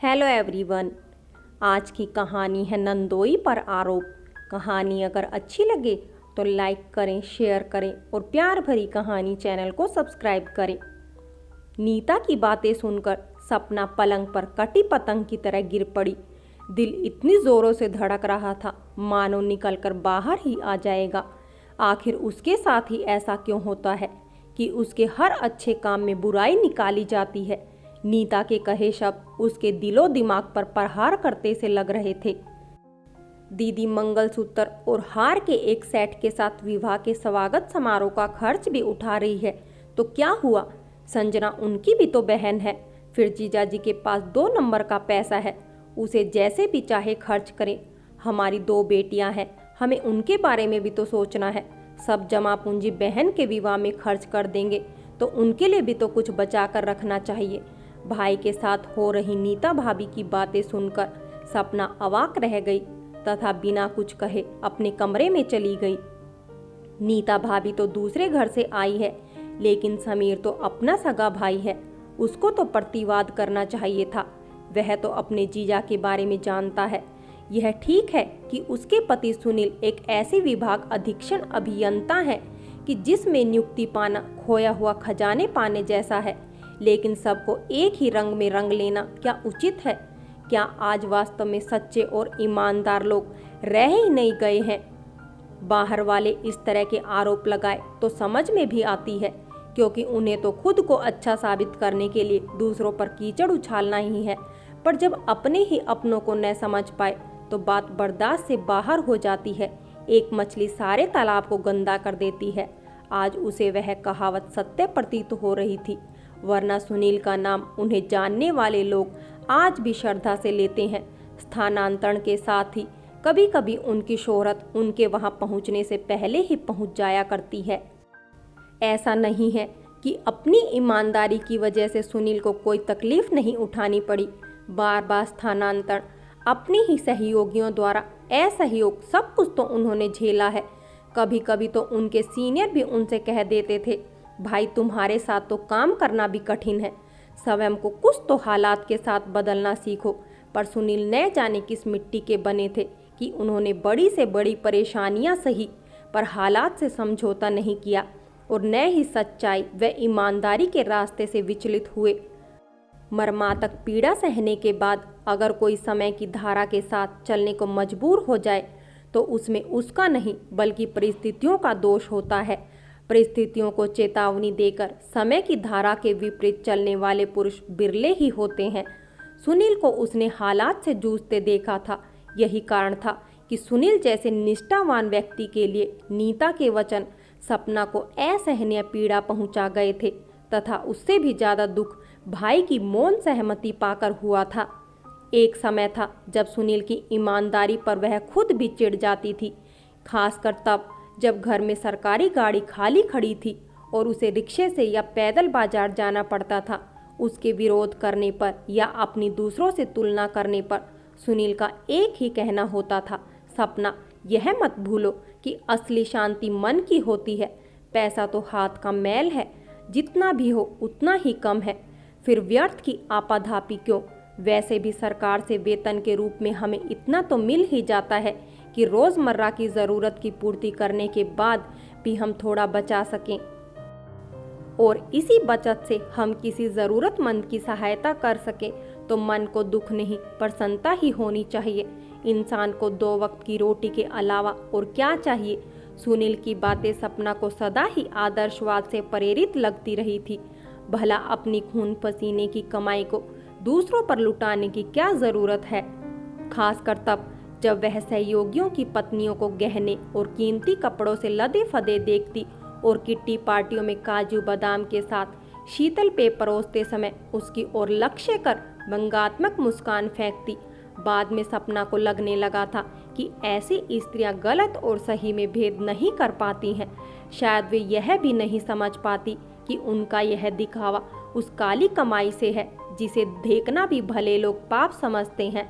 Hello everyone. आज की कहानी है नंदोई पर आरोप। कहानी अगर अच्छी लगे तो लाइक करें, शेयर करें और प्यार भरी कहानी चैनल को सब्सक्राइब करें। नीता की बातें सुनकर सपना पलंग पर कटी पतंग की तरह गिर पड़ी। दिल इतनी जोरों से धड़क रहा था मानो निकलकर बाहर ही आ जाएगा। आखिर उसके साथ ही ऐसा क्यों होता है कि उसके हर अच्छे काम में बुराई निकाली जाती है। नीता के कहे शब्द उसके दिलो दिमाग पर प्रहार करते से लग रहे थे। दीदी मंगलसूत्र और हार के एक सेट के साथ विवाह के स्वागत समारोह का खर्च भी उठा रही है तो क्या हुआ, संजना उनकी भी तो बहन है। फिर जीजाजी के पास 2 नंबर का पैसा है, उसे जैसे भी चाहे खर्च करें। हमारी 2 बेटियां हैं, हमें उनके बारे में भी तो सोचना है। सब जमा पूंजी बहन के विवाह में खर्च कर देंगे तो उनके लिए भी तो कुछ बचा कर रखना चाहिए। भाई के साथ हो रही नीता भाभी की बातें सुनकर सपना अवाक रह गई तथा बिना कुछ कहे अपने कमरे में चली गई। नीता भाभी तो दूसरे घर से आई है, लेकिन समीर तो अपना सगा भाई है, उसको तो प्रतिवाद करना चाहिए था। वह तो अपने जीजा के बारे में जानता है। यह ठीक है कि उसके पति सुनील एक ऐसे विभाग अधीक्षण अभियंता है कि जिसमें नियुक्ति पाना खोया हुआ खजाने पाने जैसा है, लेकिन सबको एक ही रंग में रंग लेना क्या उचित है? क्या आज वास्तव में सच्चे और ईमानदार लोग रह ही नहीं गए हैं? बाहर वाले इस तरह के आरोप लगाए तो समझ में भी आती है, क्योंकि उन्हें तो खुद को अच्छा साबित करने के लिए दूसरों पर कीचड़ उछालना ही है। पर जब अपने ही अपनों को न समझ पाए तो बात बर्दाश्त से बाहर हो जाती है। एक मछली सारे तालाब को गंदा कर देती है। आज उसे वह कहावत सत्य प्रतीत हो रही थी, वरना सुनील का नाम उन्हें जानने वाले लोग आज भी श्रद्धा से लेते हैं। स्थानांतरण के साथ ही कभी कभी उनकी शोहरत उनके वहां पहुंचने से पहले ही पहुंच जाया करती है। ऐसा नहीं है कि अपनी ईमानदारी की वजह से सुनील को कोई तकलीफ नहीं उठानी पड़ी। बार बार स्थानांतरण, अपनी ही सहयोगियों द्वारा असहयोग, सब कुछ तो उन्होंने झेला है। कभी कभी तो उनके सीनियर भी उनसे कह देते थे, भाई तुम्हारे साथ तो काम करना भी कठिन है, स्वयं को कुछ तो हालात के साथ बदलना सीखो। पर सुनील न जाने किस मिट्टी के बने थे कि उन्होंने बड़ी से बड़ी परेशानियां सही, पर हालात से समझौता नहीं किया और न ही सच्चाई व ईमानदारी के रास्ते से विचलित हुए। मर्मातक पीड़ा सहने के बाद अगर कोई समय की धारा के साथ चलने को मजबूर हो जाए तो उसमें उसका नहीं बल्कि परिस्थितियों का दोष होता है। परिस्थितियों को चेतावनी देकर समय की धारा के विपरीत चलने वाले पुरुष बिरले ही होते हैं। सुनील को उसने हालात से जूझते देखा था। यही कारण था कि सुनील जैसे निष्ठावान व्यक्ति के लिए नीता के वचन सपना को असहनीय पीड़ा पहुंचा गए थे, तथा उससे भी ज्यादा दुख भाई की मौन सहमति पाकर हुआ था। एक समय था जब सुनील की ईमानदारी पर वह खुद भी चिढ़ जाती थी, खासकर तब जब घर में सरकारी गाड़ी खाली खड़ी थी और उसे रिक्शे से या पैदल बाजार जाना पड़ता था। उसके विरोध करने पर या अपनी दूसरों से तुलना करने पर सुनील का एक ही कहना होता था, सपना यह मत भूलो कि असली शांति मन की होती है। पैसा तो हाथ का मैल है, जितना भी हो उतना ही कम है, फिर व्यर्थ की आपाधापी क्यों? वैसे भी सरकार से वेतन के रूप में हमें इतना तो मिल ही जाता है कि रोजमर्रा की जरूरत की पूर्ति करने के बाद भी हम थोड़ा बचा सकें, और इसी बचत से हम किसी जरूरतमंद की सहायता कर सकें तो मन को दुख नहीं प्रसन्नता ही होनी चाहिए। इंसान को 2 वक्त की रोटी के अलावा और क्या चाहिए? सुनील की बातें सपना को सदा ही आदर्शवाद से प्रेरित लगती रही थी। भला अपनी खून पसीने की कमाई को दूसरों पर लुटाने की क्या जरूरत है, खासकर तब जब वह सहयोगियों की पत्नियों को गहने और कीमती कपड़ों से लदे फदे देखती और किट्टी पार्टियों में काजू बादाम के साथ शीतल पेय परोसते समय उसकी ओर लक्ष्य कर व्यंग्यात्मक मुस्कान फेंकती। बाद में सपना को लगने लगा था कि ऐसी स्त्रियां गलत और सही में भेद नहीं कर पाती हैं। शायद वे यह भी नहीं समझ पाती कि उनका यह दिखावा उस काली कमाई से है जिसे देखना भी भले लोग पाप समझते हैं।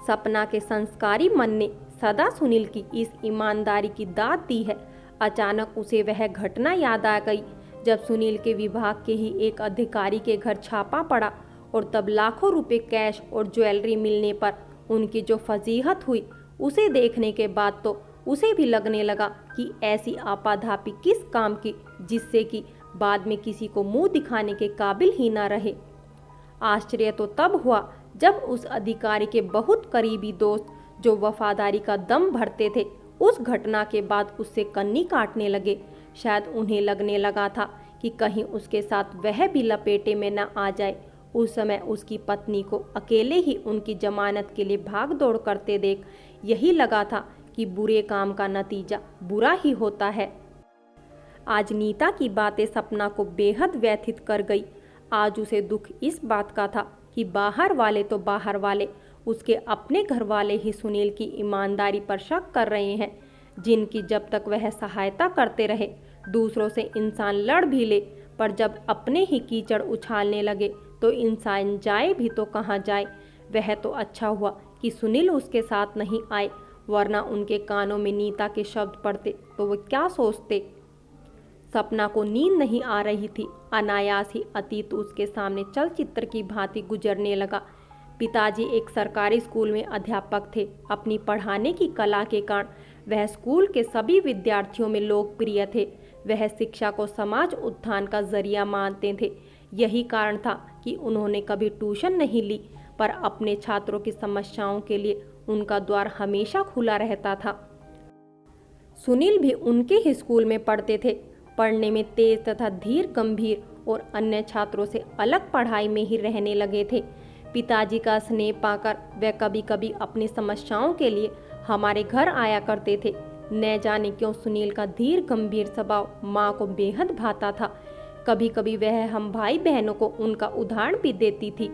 सपना के संस्कारी मन ने सदा सुनील की इस ईमानदारी की दाद दी है। अचानक उसे वह घटना याद आ गई जब सुनील के विभाग के ही एक अधिकारी के घर छापा पड़ा और तब लाखों रुपए कैश और ज्वेलरी मिलने पर उनकी जो फजीहत हुई, उसे देखने के बाद तो उसे भी लगने लगा कि ऐसी आपाधापी किस काम की, जिससे कि बाद में किसी को मुंह दिखाने के काबिल ही ना रहे। आश्चर्य तो तब हुआ जब उस अधिकारी के बहुत करीबी दोस्त, जो वफादारी का दम भरते थे, उस घटना के बाद उससे कन्नी काटने लगे। शायद उन्हें लगने लगा था कि कहीं उसके साथ वह भी लपेटे में न आ जाए। उस समय उसकी पत्नी को अकेले ही उनकी जमानत के लिए भाग दौड़ करते देख यही लगा था कि बुरे काम का नतीजा बुरा ही होता है। आज नीता की बातें सपना को बेहद व्यथित कर गई। आज उसे दुख इस बात का था कि बाहर वाले तो बाहर वाले, उसके अपने घर वाले ही सुनील की ईमानदारी पर शक कर रहे हैं, जिनकी जब तक वह सहायता करते रहे दूसरों से इंसान लड़ भी ले, पर जब अपने ही कीचड़ उछालने लगे तो इंसान जाए भी तो कहाँ जाए। वह तो अच्छा हुआ कि सुनील उसके साथ नहीं आए, वरना उनके कानों में नीता के शब्द पड़ते तो वो क्या सोचते। सपना को नींद नहीं आ रही थी। अनायास ही अतीत उसके सामने चलचित्र की भांति गुजरने लगा। पिताजी एक सरकारी स्कूल में अध्यापक थे। अपनी पढ़ाने की कला के कारण वह स्कूल के सभी विद्यार्थियों में लोकप्रिय थे। वह शिक्षा को समाज उत्थान का जरिया मानते थे। यही कारण था कि उन्होंने कभी ट्यूशन नहीं ली, पर अपने छात्रों की समस्याओं के लिए उनका द्वार हमेशा खुला रहता था। सुनील भी उनके ही स्कूल में पढ़ते थे। पढ़ने में तेज तथा धीर गंभीर और अन्य छात्रों से अलग पढ़ाई में ही रहने लगे थे। पिताजी का स्नेह पाकर वे कभी कभी अपनी समस्याओं के लिए हमारे घर आया करते थे। न जाने क्यों सुनील का धीर गंभीर स्वभाव माँ को बेहद भाता था। कभी कभी वह हम भाई बहनों को उनका उदाहरण भी देती थी।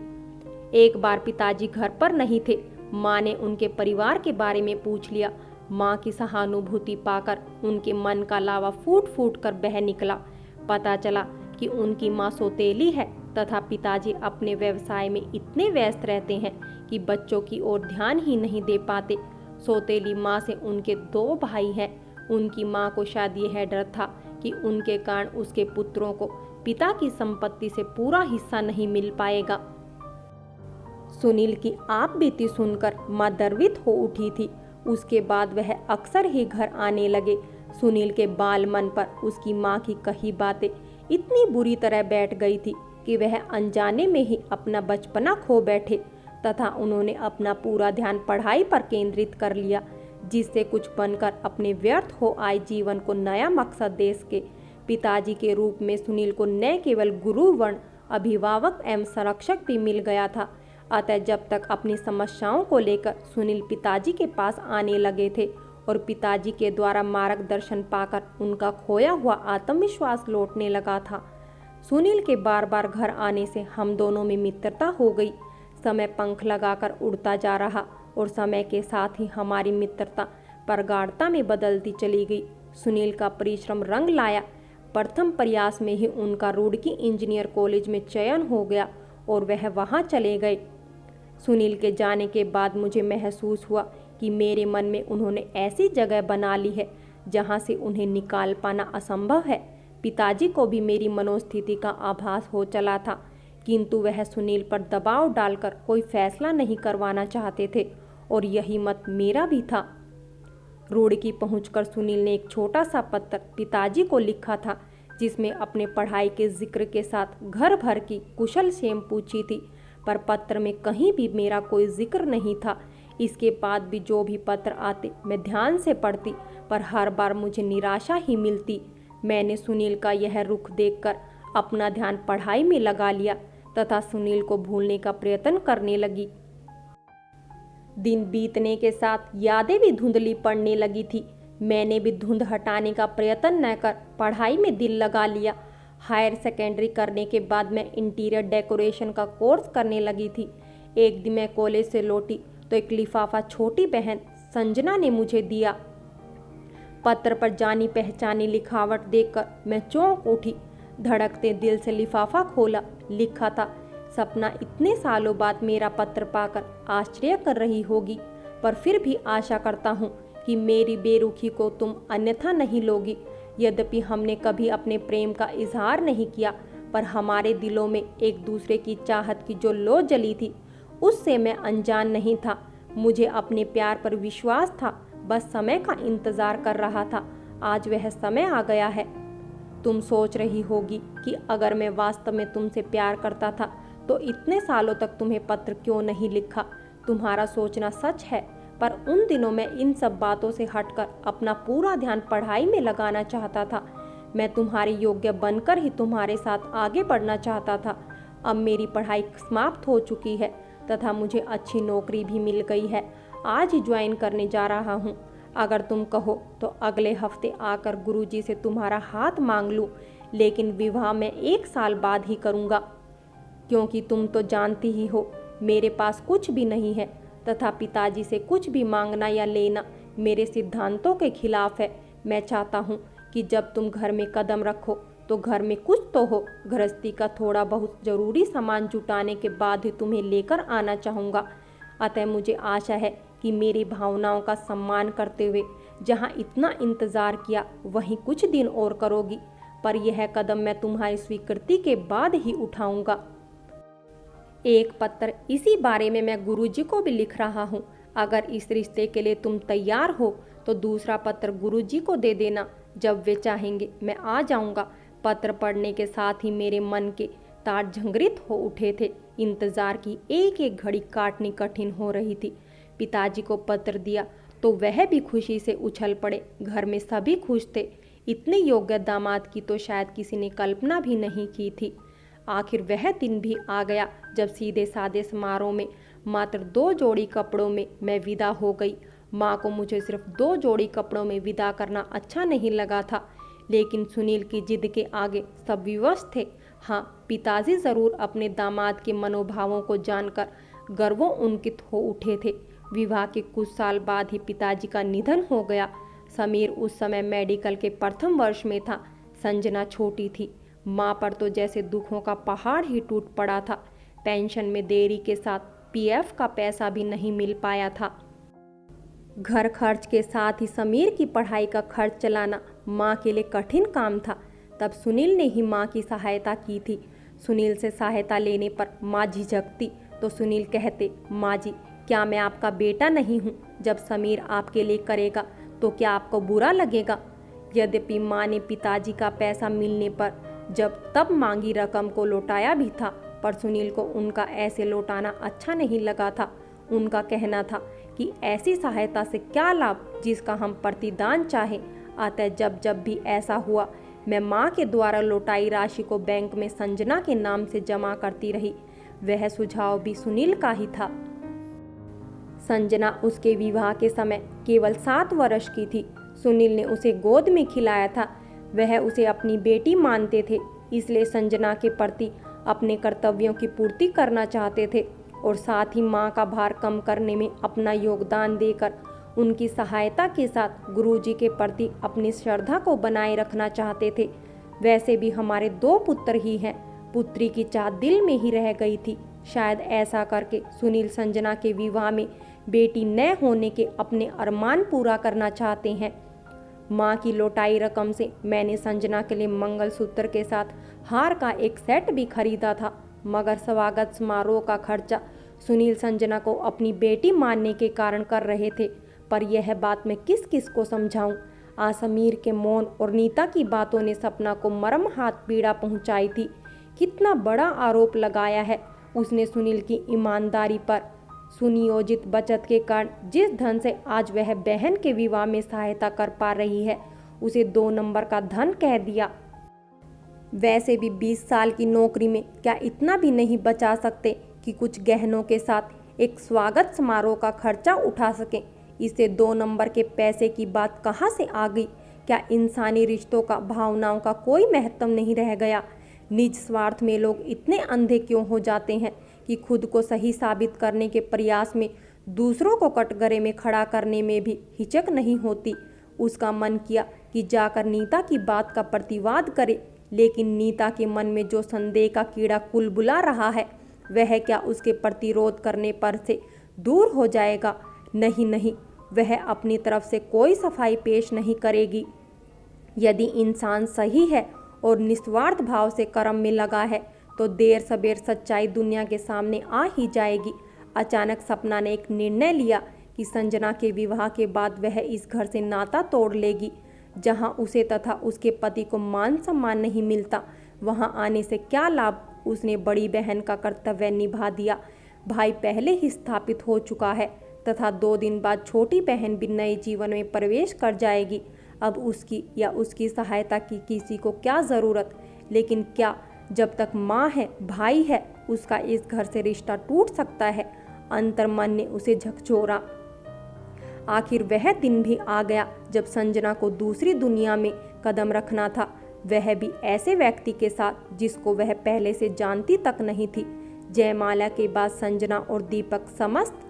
एक बार पिताजी घर पर नहीं थे। माँ ने उनके परिवार के बारे में पूछ लिया। माँ की सहानुभूति पाकर उनके मन का लावा फूट फूट कर बह निकला। पता चला कि उनकी माँ सौतेली है तथा पिताजी अपने व्यवसाय में इतने व्यस्त रहते हैं कि बच्चों की ओर ध्यान ही नहीं दे पाते। सौतेली माँ से उनके 2 भाई हैं। उनकी माँ को शायद यह डर था कि उनके कारण उसके पुत्रों को पिता की संपत्ति से पूरा हिस्सा नहीं मिल पाएगा। सुनील की आप बीती सुनकर माँ गर्वित हो उठी थी। उसके बाद वह अक्सर ही घर आने लगे। सुनील के बाल मन पर उसकी माँ की कही बातें इतनी बुरी तरह बैठ गई थी कि वह अनजाने में ही अपना बचपना खो बैठे तथा उन्होंने अपना पूरा ध्यान पढ़ाई पर केंद्रित कर लिया, जिससे कुछ बनकर अपने व्यर्थ हो आए जीवन को नया मकसद दे सके। पिताजी के रूप में सुनील को न केवल गुरु वर्ण, अभिभावक एवं संरक्षक भी मिल गया था। अतः जब तक अपनी समस्याओं को लेकर सुनील पिताजी के पास आने लगे थे और पिताजी के द्वारा मार्गदर्शन पाकर उनका खोया हुआ आत्मविश्वास लौटने लगा था, सुनील के बार बार घर आने से हम दोनों में मित्रता हो गई। समय पंख लगाकर उड़ता जा रहा और समय के साथ ही हमारी मित्रता प्रगाढ़ता में बदलती चली गई। सुनील का परिश्रम रंग लाया। प्रथम प्रयास में ही उनका रुड़की इंजीनियर कॉलेज में चयन हो गया और वह वहां चले गए। सुनील के जाने के बाद मुझे महसूस हुआ कि मेरे मन में उन्होंने ऐसी जगह बना ली है जहां से उन्हें निकाल पाना असंभव है। पिताजी को भी मेरी मनोस्थिति का आभास हो चला था, किंतु वह सुनील पर दबाव डालकर कोई फैसला नहीं करवाना चाहते थे और यही मत मेरा भी था। रुड़की पहुंचकर सुनील ने एक छोटा सा पत्र पिताजी को लिखा था, जिसमें अपने पढ़ाई के जिक्र के साथ घर भर की कुशल क्षेम पूछी थी, पर पत्र में कहीं भी मेरा कोई जिक्र नहीं था। इसके बाद भी जो भी पत्र आते मैं ध्यान से पढ़ती, पर हर बार मुझे निराशा ही मिलती। मैंने सुनील का यह रुख देखकर अपना ध्यान पढ़ाई में लगा लिया तथा सुनील को भूलने का प्रयत्न करने लगी। दिन बीतने के साथ यादें भी धुंधली पड़ने लगी थी। मैंने भी धुंध हटाने का प्रयत्न न कर पढ़ाई में दिल लगा लिया। हायर सेकेंडरी करने के बाद मैं इंटीरियर डेकोरेशन का कोर्स करने लगी थी। एक दिन मैं कॉलेज से लौटी तो एक लिफाफा छोटी बहन संजना ने मुझे दिया। पत्र पर जानी पहचानी लिखावट देखकर मैं चौंक उठी। धड़कते दिल से लिफाफा खोला। लिखा था, सपना इतने सालों बाद मेरा पत्र पाकर आश्चर्य कर रही होगी, पर फिर भी आशा करता हूँ कि मेरी बेरुखी को तुम अन्यथा नहीं लोगी। यद्यपि हमने कभी अपने प्रेम का इजहार नहीं किया, पर हमारे दिलों में एक दूसरे की चाहत की जो लौ जली थी, उससे मैं अनजान नहीं था। मुझे अपने प्यार पर विश्वास था, बस समय का इंतजार कर रहा था। आज वह समय आ गया है। तुम सोच रही होगी कि अगर मैं वास्तव में तुमसे प्यार करता था तो इतने सालों तक तुम्हें पत्र क्यों नहीं लिखा। तुम्हारा सोचना सच है, पर उन दिनों मैं इन सब बातों से हटकर अपना पूरा ध्यान पढ़ाई में लगाना चाहता था। मैं तुम्हारे योग्य बनकर ही तुम्हारे साथ आगे बढ़ना चाहता था। अब मेरी पढ़ाई समाप्त हो चुकी है तथा मुझे अच्छी नौकरी भी मिल गई है। आज ही ज्वाइन करने जा रहा हूँ। अगर तुम कहो तो अगले हफ्ते आकर गुरुजी से तुम्हारा हाथ मांग लूँ, लेकिन विवाह मैं 1 साल बाद ही करूँगा, क्योंकि तुम तो जानती ही हो मेरे पास कुछ भी नहीं है तथा पिताजी से कुछ भी मांगना या लेना मेरे सिद्धांतों के खिलाफ है। मैं चाहता हूँ कि जब तुम घर में कदम रखो तो घर में कुछ तो हो। गृहस्थी का थोड़ा बहुत जरूरी सामान जुटाने के बाद ही तुम्हें लेकर आना चाहूँगा। अतः मुझे आशा है कि मेरी भावनाओं का सम्मान करते हुए जहाँ इतना इंतज़ार किया वहीं कुछ दिन और करोगी, पर यह कदम मैं तुम्हारी स्वीकृति के बाद ही उठाऊंगा। एक पत्र इसी बारे में मैं गुरुजी को भी लिख रहा हूँ। अगर इस रिश्ते के लिए तुम तैयार हो तो दूसरा पत्र गुरुजी को दे देना। जब वे चाहेंगे मैं आ जाऊँगा। पत्र पढ़ने के साथ ही मेरे मन के तार झंझरित हो उठे थे। इंतजार की एक एक घड़ी काटनी कठिन हो रही थी। पिताजी को पत्र दिया तो वह भी खुशी से उछल पड़े। घर में सभी खुश थे। इतने योग्य दामाद की तो शायद किसी ने कल्पना भी नहीं की थी। आखिर वह दिन भी आ गया जब सीधे सादे समारोह में मात्र 2 जोड़ी कपड़ों में मैं विदा हो गई। माँ को मुझे सिर्फ 2 जोड़ी कपड़ों में विदा करना अच्छा नहीं लगा था, लेकिन सुनील की जिद के आगे सब विवश थे। हाँ, पिताजी जरूर अपने दामाद के मनोभावों को जानकर गर्वोन्वित हो उठे थे। विवाह के कुछ साल बाद ही पिताजी का निधन हो गया। समीर उस समय मेडिकल के प्रथम वर्ष में था। संजना छोटी थी। माँ पर तो जैसे दुखों का पहाड़ ही टूट पड़ा था। पेंशन में देरी के साथ पीएफ का पैसा भी नहीं मिल पाया था। घर खर्च के साथ ही समीर की पढ़ाई का खर्च चलाना माँ के लिए कठिन काम था। तब सुनील ने ही माँ की सहायता की थी। सुनील से सहायता लेने पर माँ झिझकती तो सुनील कहते, माँ जी, क्या मैं आपका बेटा नहीं हूँ? जब समीर आपके लिए करेगा तो क्या आपको बुरा लगेगा? यद्यपि माँ ने पिताजी का पैसा मिलने पर तब मांगी रकम को लौटाया भी था, पर सुनील को उनका ऐसे लौटाना अच्छा नहीं लगा था। उनका कहना था कि ऐसी सहायता से क्या लाभ जिसका हम प्रतिदान चाहें। अतः जब भी ऐसा हुआ मैं माँ के द्वारा लौटाई राशि को बैंक में संजना के नाम से जमा करती रही। वह सुझाव भी सुनील का ही था। संजना उसके विवाह के समय केवल 7 वर्ष की थी। सुनील ने उसे गोद में खिलाया था। वह उसे अपनी बेटी मानते थे, इसलिए संजना के प्रति अपने कर्तव्यों की पूर्ति करना चाहते थे और साथ ही माँ का भार कम करने में अपना योगदान देकर उनकी सहायता के साथ गुरुजी के प्रति अपनी श्रद्धा को बनाए रखना चाहते थे। वैसे भी हमारे 2 पुत्र ही हैं। पुत्री की चाह दिल में ही रह गई थी। शायद ऐसा करके सुनील संजना के विवाह में बेटी न होने के अपने अरमान पूरा करना चाहते हैं। माँ की लौटाई रकम से मैंने संजना के लिए मंगलसूत्र के साथ हार का एक सेट भी खरीदा था, मगर स्वागत समारोह का खर्चा सुनील संजना को अपनी बेटी मानने के कारण कर रहे थे। पर यह बात मैं किस किस को समझाऊं? समीर के मौन और नीता की बातों ने सपना को मर्महात पीड़ा पहुंचाई थी। कितना बड़ा आरोप लगाया है उसने सुनील की ईमानदारी पर। सुनियोजित बचत के कारण जिस धन से आज वह बहन के विवाह में सहायता कर पा रही है, उसे 2 नंबर का धन कह दिया। वैसे भी 20 साल की नौकरी में क्या इतना भी नहीं बचा सकते कि कुछ गहनों के साथ एक स्वागत समारोह का खर्चा उठा सकें? इसे 2 नंबर के पैसे की बात कहाँ से आ गई? क्या इंसानी रिश्तों का, भावनाओं का कोई महत्व नहीं रह गया? निज स्वार्थ में लोग इतने अंधे क्यों हो जाते हैं कि खुद को सही साबित करने के प्रयास में दूसरों को कटघरे में खड़ा करने में भी हिचक नहीं होती। उसका मन किया कि जाकर नीता की बात का प्रतिवाद करे, लेकिन नीता के मन में जो संदेह का कीड़ा कुलबुला रहा है, वह क्या उसके प्रतिरोध करने पर से दूर हो जाएगा? नहीं नहीं, वह अपनी तरफ से कोई सफाई पेश नहीं करेगी। यदि इंसान सही है और निस्वार्थ भाव से कर्म में लगा है तो देर सबेर सच्चाई दुनिया के सामने आ ही जाएगी। अचानक सपना ने एक निर्णय लिया कि संजना के विवाह के बाद वह इस घर से नाता तोड़ लेगी। जहां उसे तथा उसके पति को मान सम्मान नहीं मिलता, वहां आने से क्या लाभ। उसने बड़ी बहन का कर्तव्य निभा दिया। भाई पहले ही स्थापित हो चुका है तथा 2 दिन बाद छोटी बहन भी नए जीवन में प्रवेश कर जाएगी। अब उसकी या उसकी सहायता की किसी को क्या ज़रूरत। लेकिन क्या जब तक माँ है, भाई है, उसका इस घर से रिश्ता टूट सकता है। अंतर्मन ने उसे झकझोरा। आखिर वह दिन भी आ गया जब संजना को दूसरी दुनिया में कदम रखना था, वह भी ऐसे व्यक्ति के साथ जिसको वह पहले से जानती तक नहीं थी। जयमाला के बाद संजना और दीपक समस्त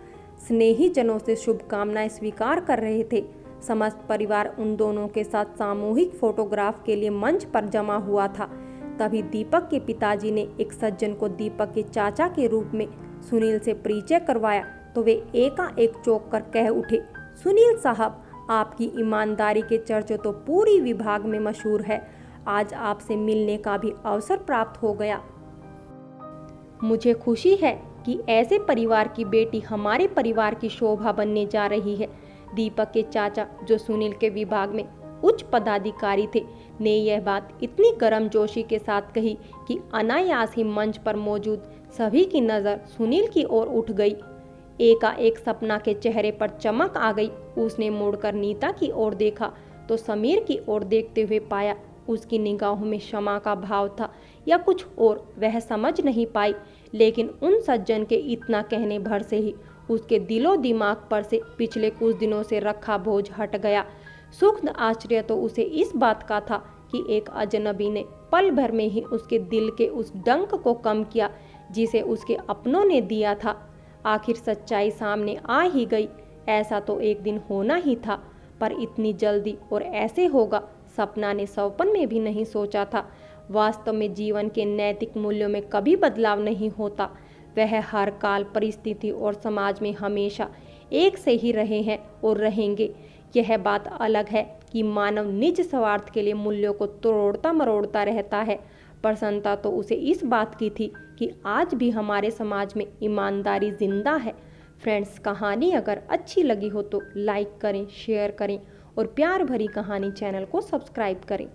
स्नेही जनों से शुभकामनाएं स्वीकार कर रहे थे। समस्त परिवार उन दोनों के साथ सामूहिक फोटोग्राफ के लिए मंच पर जमा हुआ था। तभी दीपक के पिताजी ने एक सज्जन को दीपक के चाचा के रूप में सुनील से परिचय करवाया तो वे एकाएक चौंक कर कह उठे, सुनील साहब, आपकी ईमानदारी के चर्चे तो पूरी विभाग में मशहूर है। आज आपसे मिलने का भी अवसर प्राप्त हो गया। मुझे खुशी है कि ऐसे परिवार की बेटी हमारे परिवार की शोभा बनने जा रही है। दीपक के चाचा, जो सुनील के विभाग में उच्च पदाधिकारी थे, ने यह बात इतनी गर्मजोशी के साथ कही कि अनायास ही मंच पर मौजूद सभी की नज़र सुनील की ओर उठ गई। एकाएक सपना के चेहरे पर चमक आ गई। उसने मुड़कर नीता की ओर देखा तो समीर की ओर देखते हुए पाया उसकी निगाहों में क्षमा का भाव था या कुछ और, वह समझ नहीं पाई। लेकिन उन सज्जन के इतना कहने भर से ही उसके दिलो दिमाग पर से पिछले कुछ दिनों से रखा बोझ हट गया। सूक्ष्म आश्चर्य तो उसे इस बात का था कि एक अजनबी ने पल भर में ही उसके दिल के उस डंक को कम किया जिसे उसके अपनों ने दिया था। आखिर सच्चाई सामने आ ही गई। ऐसा तो एक दिन होना ही था, पर इतनी जल्दी और ऐसे होगा सपना ने सपन में भी नहीं सोचा था। वास्तव में जीवन के नैतिक मूल्यों में कभी बदलाव नहीं होता। वह हर काल, परिस्थिति और समाज में हमेशा एक से ही रहे हैं और रहेंगे। यह बात अलग है कि मानव निज स्वार्थ के लिए मूल्यों को तोड़ता मरोड़ता रहता है। प्रसन्नता तो उसे इस बात की थी कि आज भी हमारे समाज में ईमानदारी जिंदा है। फ्रेंड्स, कहानी अगर अच्छी लगी हो तो लाइक करें, शेयर करें और प्यार भरी कहानी चैनल को सब्सक्राइब करें।